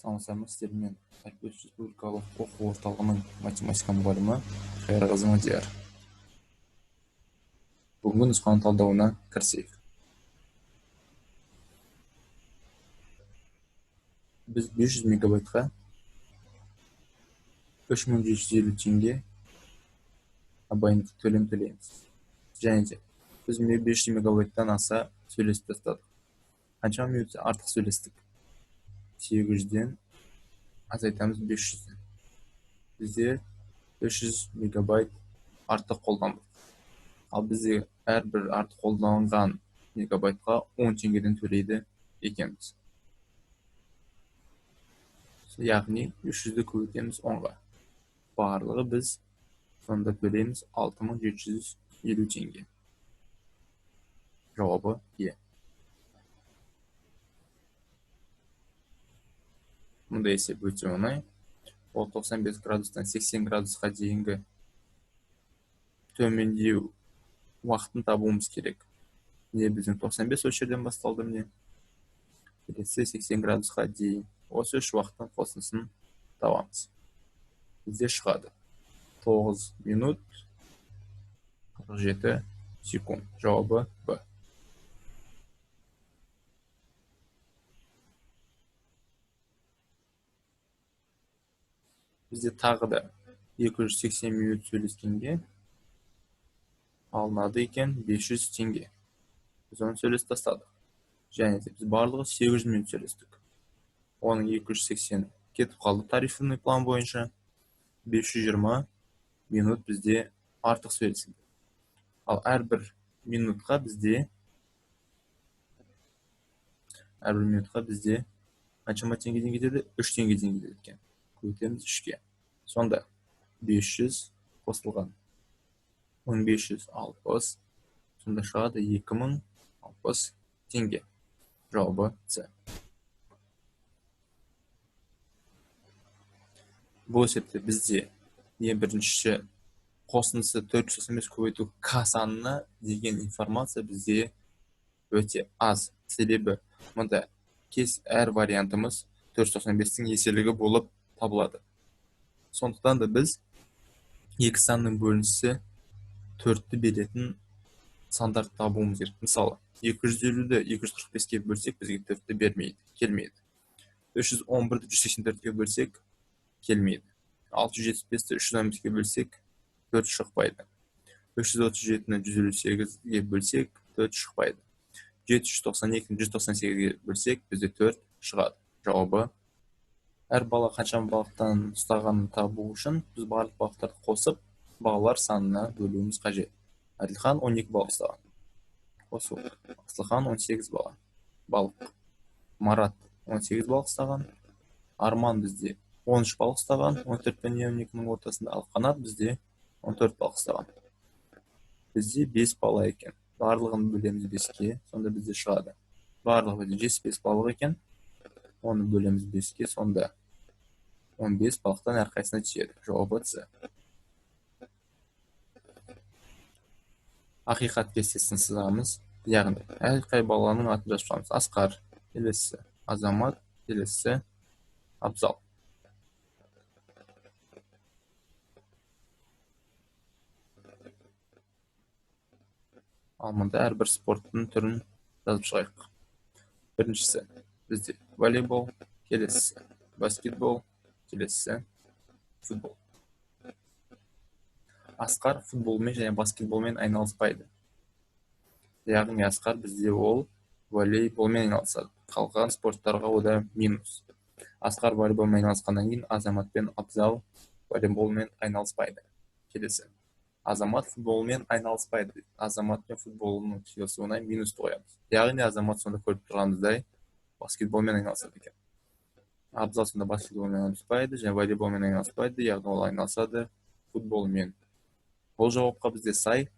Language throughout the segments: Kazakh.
Танысамыз сіздермен Альпес Республикалық оқу орталығының математика мұғалімі Қайырғазы Мадияр. Бүгінгі нұсқаның талдауына кірісейік. Біз 500 мегабайтқа 3750 теңге абоненттік төлем төлейміз. Және де біз 500 мегабайттан аса сөйлесіп тастадық. Қанша минут артық сөйлестік? 800-ден азайтамыз 500-ден. Бізде 500 мегабайт артық қолдандық. Ал бізде әрбір артық қолданған мегабайтқа 10 теңгеден төлейді екенбіз. Яғни 500-ді көбейтеміз 10-ға. Барлығы біз сонда төлейміз 6750 теңге. Жауабы Е. Мұнда есеп өте оңай. Ол 95 градустан 80 градусқа дейінгі төмендеу уақытын табуымыз керек. Не біздің 95 осы жерден басталды міне. Келесі 80 градусқа дейін. Осы үш уақыттың қосындысын табамыз. Бізде шығады 9 минут 47 секунд. Жауабы Б. Бізде тағы да 280 минут сөйлескенге алынады екен 500 теңге. Біз оны сөйлесіп тастадық. Және де біз барлығы 800 минут сөйлестік. Оның 280 кетіп қалды тарифный план бойынша. 520 минут бізде артық сөйлесілді. Ал әрбір минутқа бізде қаншама теңгеден кетеді? 3 теңгеден кетеді екен. Көбейтеміз 3-ке. Сонда 500 қосылған 1560, сонда шығады 2060 теңге. Жауабы С. Бұл есепте бізде бірінші қосындысы 495 көбейту К санына деген информация бізде өте аз. Себебі мұнда әр вариантымыз 495-тің еселігі болып табылады. Сондықтан да біз екі санның бөлінісі 4-ті беретін сандар табуымыз керек. Мысалы, 250-ді 245-ке бөлсек, бізге 4-ті келмейді. 511-ді 184-ке бөлсек, келмейді. 675-ті 315-ке бөлсек, 4 шықпайды. 537-ні 158-ге бөлсек, 4 шықпайды. 792-ні 198-ге бөлсек, бізде 4 шығады. Жауабы әр бала қаншама балықтан ұстағанын табу үшін біз барлық балықтарды қосып, балалар санына бөлуіміз қажет. Әділхан 12 балық ұстаған. Қосу. Асылхан 18 балық. Марат 18 балық ұстаған. Арман бізде 13 балық ұстаған, 14 пен 12-нің ортасында. Ал Қанат бізде 14 балық ұстаған. Бізде 5 бала екен. Барлығын бөлеміз 5-ке, сонда бізде шығады. Барлығы 75 балық екен. Оны бөлеміз 5-ке, сонда 15 балықтан әрқайсына түседі. Жауабы С. Ақиқат кестесін сызамыз. Яғни, әрқай баланың атын жазып шығамыз. Асқар, келесі Азамат, келесі Абзал. Ал мұнда әрбір спорттың түрін жазып шығайық. Біріншісі бізде волейбол, келесі баскетбол, келесі футбол. Асқар футболмен және баскетболмен айналыспайды. Яғни Асқар бізде ол волейболмен айналысады. Қалған спорттарға ода минус. Асқар волейболмен айналысқаннан кейін Азамат пен Абзал волейболмен айналыспайды. Келесі Азамат футболмен айналыспайды. Азамат пен футболының қиылысуына минус қоямыз. Яғни Азамат сонда көріп тұрғанымыздай баскетболмен айналысады екен. Абзал сонда баскетболмен айналыспайды, және волейболмен айналыспайды, яғни ол айналысады футболмен. Бұл жауапқа бізде сай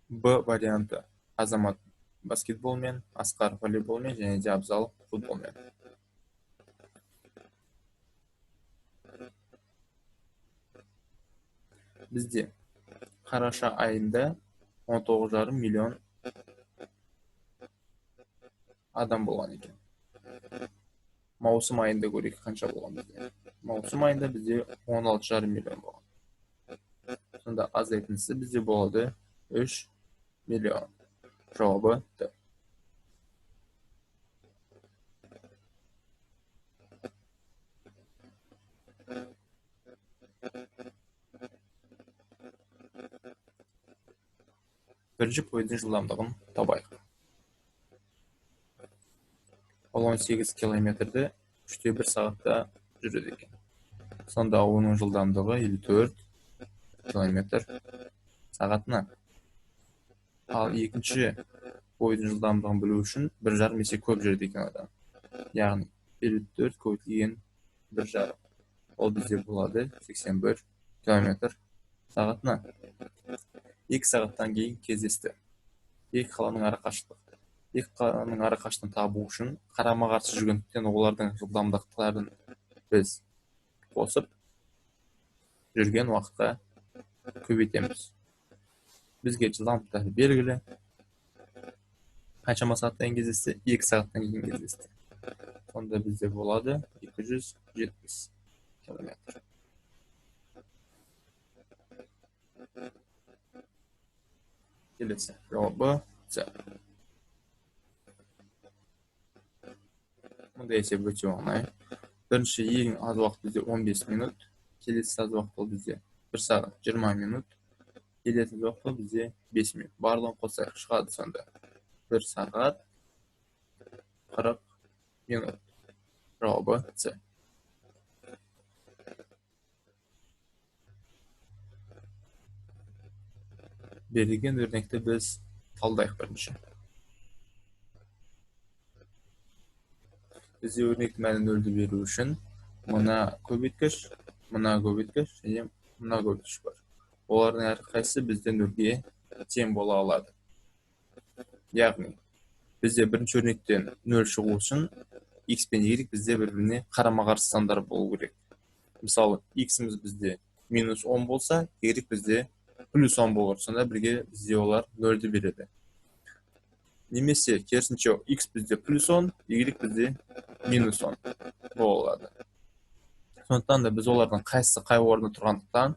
Б варианты. Азамат баскетболмен, Асқар волейболмен, және де Абзал футболмен. Бізде қараша айында 19,5 миллион адам болған екен. Маусым айында көрейік қанша болған бізде. Маусым айында бізде 16,5 миллион болған. Сонда азайтындысы бізде болады 3 миллион. Жауабы Д. Бірінші пойыздың жылдамдығын табайық. Ол 18 километрді 3,1 сағатта жүреді екен. Сонда оның жылдамдығы 54 километр сағатына. Ал екінші пойыздың жылдамдығын білу үшін 1,5 есе көп жүреді екен адам. Яғни 54 көбейтілген 1,5. Ол бізде болады 81 километр сағатына. 2 сағаттан кейін кездесті. Екі қаланың арақашықтығын табу үшін қарама-қарсы жүргендіктен олардың жылдамдықтарын біз қосып жүрген уақытқа көбейтеміз. Бізге жылдамдықтар белгілі. Қаншама сағаттан кездесті? 2 сағаттан кейін кездесті. Сонда бізде болады 270 километр. Келесі жауабы С. Мұнда есеп өте оңай. Бірінші ең аз уақыт бізде 15 минут. Келесі аз уақыт бізде 1 сағат 20 минут. Келесі уақыт бізде 5 минут. Барлығын қосайық, шығады сонда 1 сағат 40 минут. Жауабы С. Берілген өрнекті біз талдайық бірінші. Бізде өрнекті мәні нөлді беру үшін мына көбейткіш және мына көбейткіш бар. Олардың әрқайсысы бізде нөлге тең бола алады. Яғни бізде бірінші өрнектен 0 шығу үшін x пен y бізде бір-біріне қарама-қарсы сандар болу керек. Мысалы, x-іміз бізде -10 болса, y бізде +10 болар. Сонда бірге бізде олар 0-ді береді. Немесе керісінше x бізде +10, y бізде -10 болады. Сондықтан да біз олардың қайсысы қай орында тұрғандықтан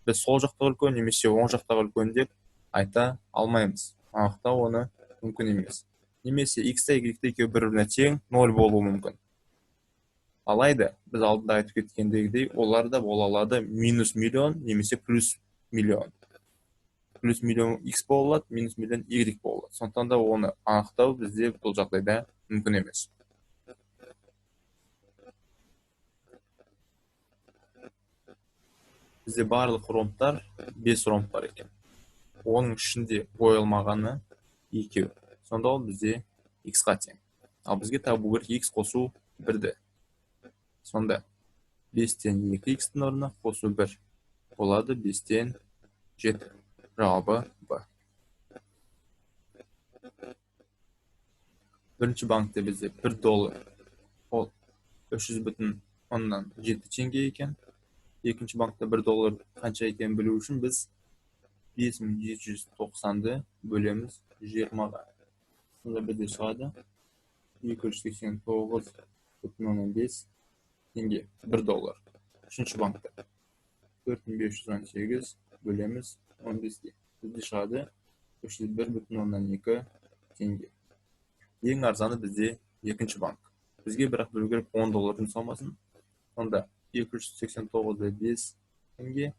біз сол жақтағы үлкен немесе оң жақтағы үлкен деп айта алмаймыз. Анықтау оны мүмкін емес. Немесе x та y та екеуі бір-біріне тең 0 болуы мүмкін. Алайда біз алдында айтып кеткендегідей олар да бола алады -миллион немесе +миллион. +миллион x болады, -миллион y болады. Сондықтан да оны анықтау бізде бұл жағдайда мүмкін емес. Бізде барлық ромбтар 5 ромб бар екен. Оның ішінде боялмағаны 2. Сонда ол бізде x-қа тең. Ал бізге табу керек x қосу 1-ді. Сонда 5-тен 2x-тің орнына қосу 1 болады 5-тен 7. Жауабы Б. Бірінші банкте бізде $1 ол 300,7 теңге екен. Екінші банкта $1 қанша екенін білу үшін біз 5790-ды бөлеміз 20-ға. Сонда бізде шығады 289,5 теңге $1. Үшінші банкта 4518 бөлеміз 15-ге. Бізде шығады 301,2 теңге. Ең арзаны бізде екінші банк. Бізге бірақ білу керек $10 сомасын. Сонда 289,5 теңге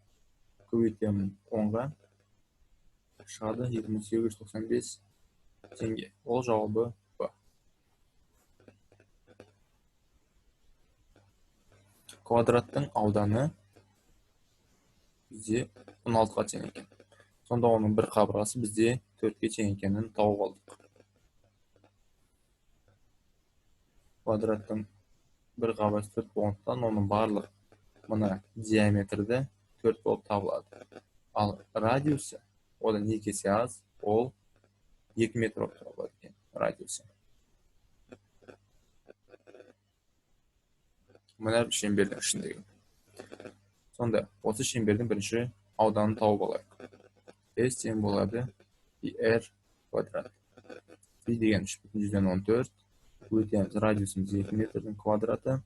көбейтемін 10-ға. Шығады 2895 теңге. Ол жауабы Б. Квадраттың ауданы бізде 16-ға тең екен. Сонда оның бір қабырғасы бізде 4-ке тең екенін тауып алдық. Квадраттың бір қабырғасы 4 болғандықтан оның барлық мына диаметрді 4 болып табылады. Ал радиусы одан 2 есе аз, ол 2 метр болып табылады екен радиусы. Мына шеңбердің ішіндегі. Сонда осы шеңбердің бірінші ауданын тауып алайық. S тең болады R квадрат. P деген 3,14, көбейтеміз, радиусымыз 2 метрдің квадраты.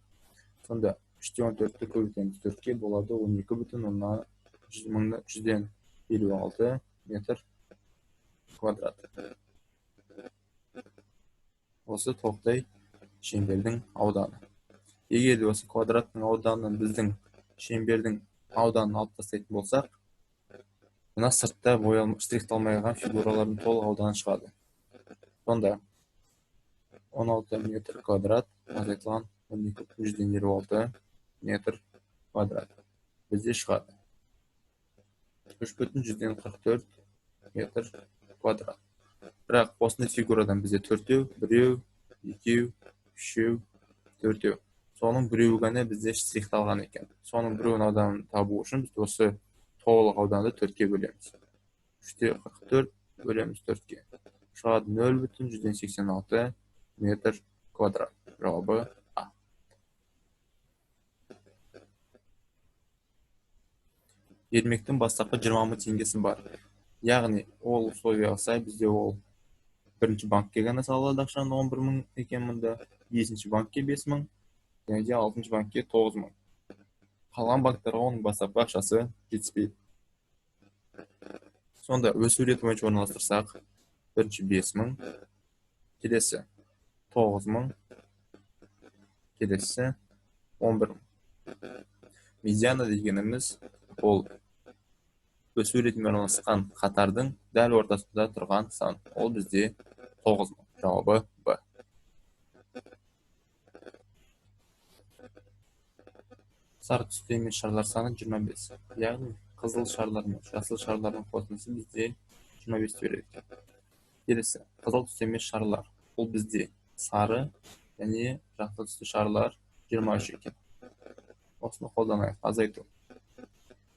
Сонда 3-14-ті көбейтеміз 4-ке, болады 12,156 метр квадрат. Осы тоқтай шеңбердің ауданы. Егер де осы квадраттың ауданын біздің шеңбердің ауданын алып тастайтын болсақ, мына сыртта штрихталмаған фигуралардың толық ауданы шығады. Сонда 16 метр квадрат азайтылған 12,156 метр квадрат бізде шығады. 3,144 метр квадрат. Бірақ осындай фигурадан бізде 4-еу, 1-еу, 2-еу, 3-еу, 4-еу. Соның біреуі ғана бізде штрихталған екен. Соның біреуін ауданын табу үшін біз осы толық ауданды 4-ке бөлеміз. 3-44 бөлеміз 4-ке. Шығады 0,186 метр квадрат. Жауабы А. Ермектің бастапқы 20 мың теңгесі бар. Яғни ол условияға сай бізде ол бірінші банкке ғана салады ақшаны 11 мың екен мұнда, бесінші банкке 5 мың, және де 6-шы банкке 9 мың. Қалған банктарға оның бастапқы ақшасы жетіспейді. Сонда өз суреті бойынша орналастырсақ, бірінші 5 мың, келесі 9 мың, келесі 11 мың. Медиана дегеніміз ол өз суретімен орналасқан қатардың дәл ортасында тұрған сан. Ол бізде 9 мың. Жауабы Б. Сары түсті емес шарлар саны 25. Яғни қызыл шарлар мен жасыл шарлардың қосындысы бізде 25 береді. Келесі, қызыл түсті емес шарлар. Ол бізде сары және жасыл түсті шарлар 23 екен. Осыны қолданайық, азайту.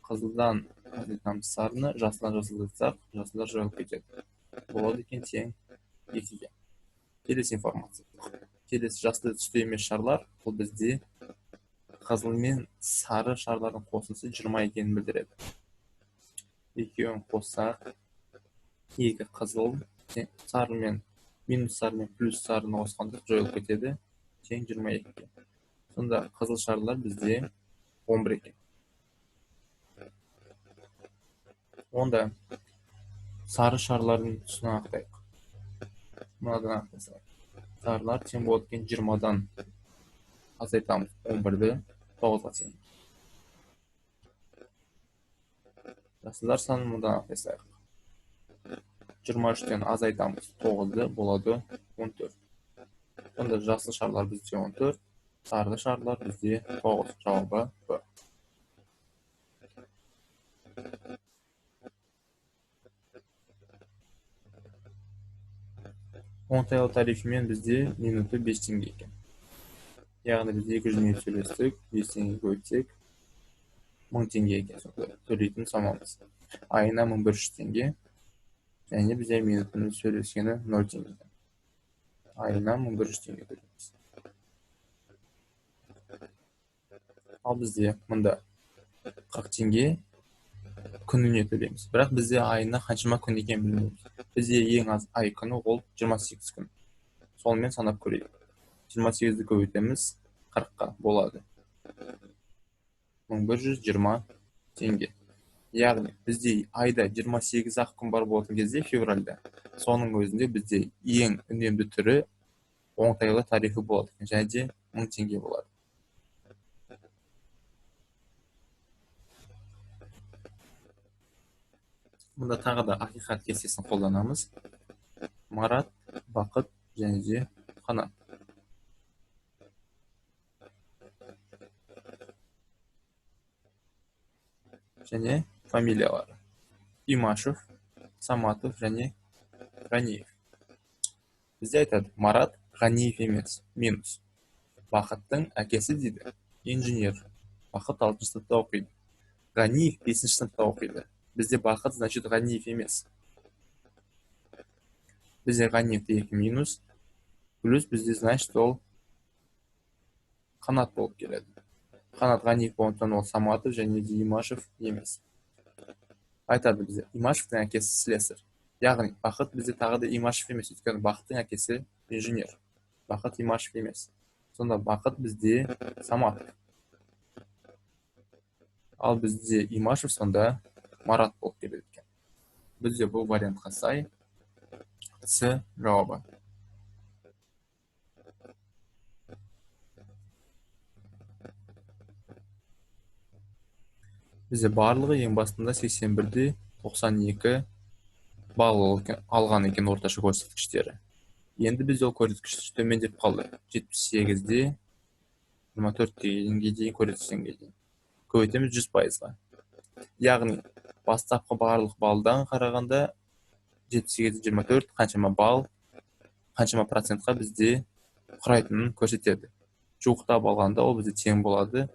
Қызылдан азайтамыз сарыны, жасылдан жасылдатсақ, жасылдар жойылып кетеді. Болады екен тең 2-ге. Келесі информация. Келесі жасыл түсті емес шарлар, ол бізде қызыл мен сары шарлардың қосындысы 20 екенін білдіреді. Екеуін қоссақ, 2 қызыл, сары мен минус сары мен плюс сарыны қосқанда жойылып кетеді, тең 22-ге. Сонда қызыл шарлар бізде 11 екен. Онда сары шарлардың түсін анықтайық. Мынадан анықтасақ. Сарылар тең болады екен 20-дан азайтамыз 11-ді 9-ға тең. Жасылдар санын мынадан анықтасақ. 23-тен азайтамыз 9-ды, болады 14. Сонда жасыл шарлар бізде 14, сары шарлар бізде 9. Жауабы Б. Оңтайлы тарифімен бізде минуты 5 теңге екен. Яғни біз 200 минут сөйлестік, 5 теңге көйтсек, 1000 теңге екен. Сонда төлейтін сомамыз. Айына 1100 теңге. Және бізде минутын сөйлескені 0 теңге. Айына 1100 теңге төлейміз. Ал бізде мұнда 40 теңге күніне төлейміз. Бірақ бізде айына қаншама күн екен білмейміз. Бізде ең аз ай күні ол 28 күн. Сонымен санап көрейік. 28-ді көбейтеміз 40-қа болады. 1120 теңге. Яғни бізде айда 28-ақ күн бар болатын кезде февральда. Соның өзінде бізде ең үнемді түрі оңтайлы тарифі болады. Және де 1000 теңге болады. Мұнда тағы да ақиқат кестесін қолданамыз. Марат, Бақыт және де Қанат. Және фамилиялары. Имашев, Саматов және Ғаниев. Бізде айтады, Марат Ғаниев емес, минус. Бақыттың әкесі дейді, инженер. Бақыт 6-шы сыныпта оқиды. Ғаниев 5-ші сыныпта оқиды. Бізде Бақыт, значит, Ғаниев емес. Бізде Ғаниевте 2 минус, плюс бізде, значит, ол Қанат болып келеді. Қанат Ғаниев болғандықтан ол Саматов және де Имашев емес. Айтады бізде, Имашевтің әкесі слесарь. Яғни, Бақыт бізде тағы да Имашев емес, өйткені Бақыттың әкесі инженер. Бақыт Имашев емес. Сонда Бақыт бізде Саматов. Ал бізде Имашев сонда Марат болып келеді екен. Бізде бұл вариантқа сай С жауабы. Бізде барлығы ең басында 81-де 92 балл алған екен орташа көрсеткіштері. Енді бізде ол көрсеткіш төмендеп қалды. 78-де 24-ге дейін көрсеткішке дейін. Көбейтеміз 100%-ға. Яғни бастапқы барлық балдан қарағанда 78-де 24 қаншама балл, қаншама процентқа бізде құрайтынын көрсетеді. Жуықтап алғанда ол бізде тең болады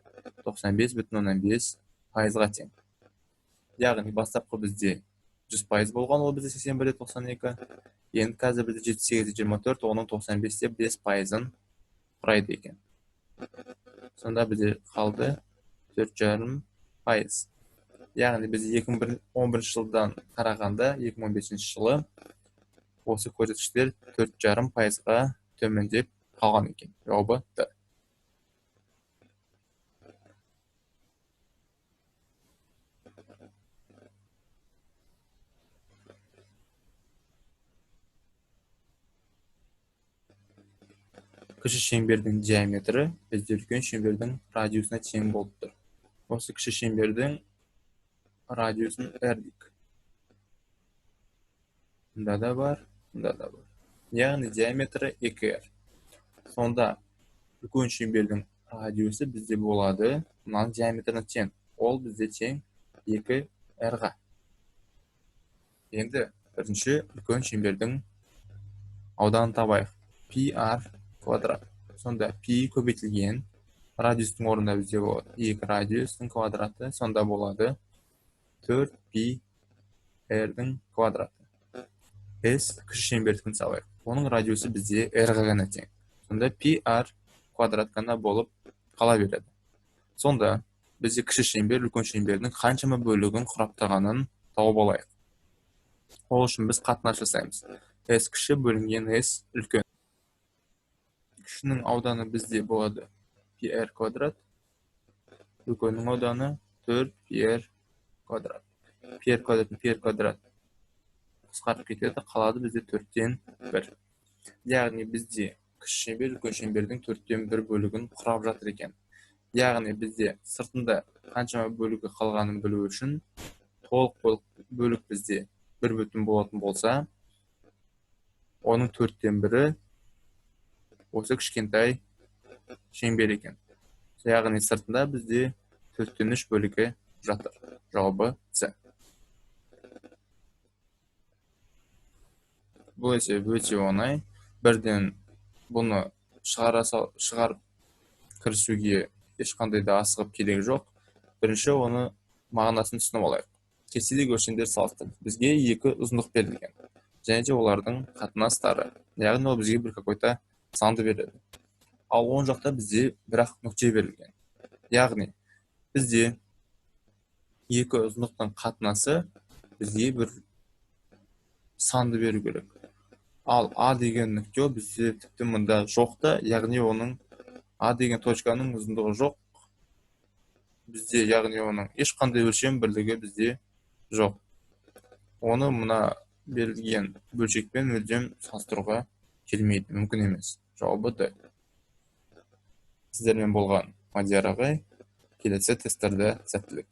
95,5%-ға тең. Яғни бастапқы бізде 100% болған, ол бізде 81-де 92. Енді қазір бізде 78-де 24, оның 95-де 5%-ын құрайды екен. Сонда бізде қалды 4,5%. Яғни біз 2011 жылдан қарағанда 2015 жылы осы көрсеткіштер 4,5%-ға төмендеп қалған екен. Жауабы Д. Кіші шеңбердің диаметрі бізде үлкен шеңбердің радиусына тең болып тұр. Осы кіші шеңбердің радиусын R дейік. Мұнда да бар, мұнда да бар. Яғни диаметрі 2R. Сонда үлкен шеңбердің радиусы бізде болады, мұның диаметріне тең. Ол бізде тең 2R-ға. Енді бірінші үлкен шеңбердің ауданын табайық. PR квадрат. Сонда пи көбейтілген радиустың орнында бізде болады 2 радиустың квадраты, сонда болады 4π r-дің квадраты. S кіші шеңбердікін салайық. Оның радиусы бізде r-ға ғана тең. Сонда PR квадрат қана болып қала береді. Сонда бізде кіші шеңбер үлкен шеңбердің қаншама бөлігін құрап тұрғанын тауып алайық. Ол үшін біз қатынас жасаймыз. S кіші бөлінген S үлкен. Кішінің ауданы бізде болады PR квадрат. Үлкеннің ауданы 4PR квадрат. PR квадрат қысқарып кетеді, қалады бізде 4-тен 1. Яғни бізде кіші шеңбер үлкен шеңбердің 4-тен 1 бөлігін құрап жатыр екен. Яғни бізде сыртында қаншама бөлігі қалғанын білу үшін толық бөлік бізде 1 бүтін болатын болса, оның 4-тен 1-і осы кішкентай шеңбер екен. Яғни сыртында бізде 4-тен 3 бөлігі жатыр. Жауабы С. Бұл өте оңай. Бірден бұны шығарып кірісуге ешқандай да асығып керек жоқ. Бірінші оны мағынасын түсініп алайық. Кестедегі өлшемдер салыстырып, бізге 2 ұзындық берілген. Және де олардың қатынастары. Яғни ол бізге бір какой-то санды береді. Ал оң жақта бізде бірақ нүкте берілген. Яғни бізде 2 ұзындықтың қатынасы бізге бір санды беру керек. Ал А деген нүкте бізде тіпті мұнда жоқ та, яғни оның А деген точканың ұзындығы жоқ. Бізде яғни оның ешқандай өлшем бірлігі бізде жоқ. Оны мұна берілген бөлшекпен мүлдем салыстыруға келмейді, мүмкін емес. Жауабы Д. Сіздермен болған Мадияр ағай, келесі тесттерде сәттілік.